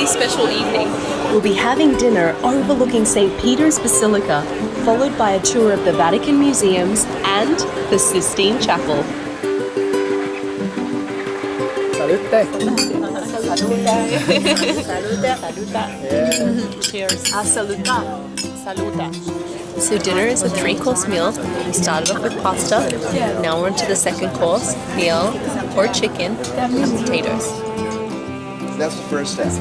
really special evening. We'll be having dinner overlooking St. Peter's Basilica, followed by a tour of the Vatican museums and the Sistine Chapel. Salute. Cheers. Saluta. So dinner is a 3-course meal. We started off with pasta. Now we're into the second course, meal, or chicken, and potatoes. That's the first step.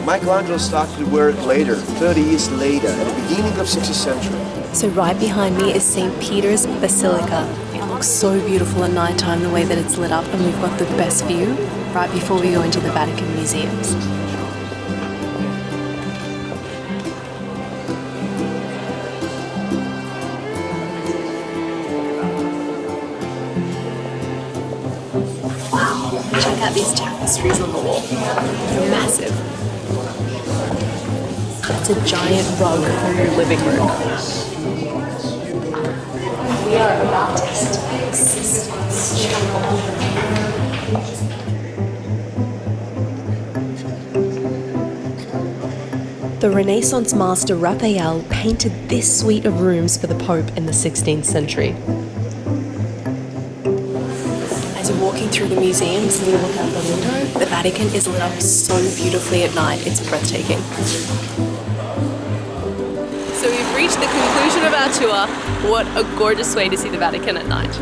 Michelangelo started work later, 30 years later, at the beginning of 16th century. So right behind me is St. Peter's Basilica. It looks so beautiful at night time, the way that it's lit up, and we've got the best view right before we go into the Vatican museums. Check out these tapestries on the wall. They're massive. It's a giant rug for your living room. We are about to enter Sistine Chapel. The Renaissance master Raphael painted this suite of rooms for the Pope in the 16th century. As you're walking through the museums and you look out the window, the Vatican is lit up so beautifully at night, it's breathtaking. So we've reached the conclusion of our tour. What a gorgeous way to see the Vatican at night.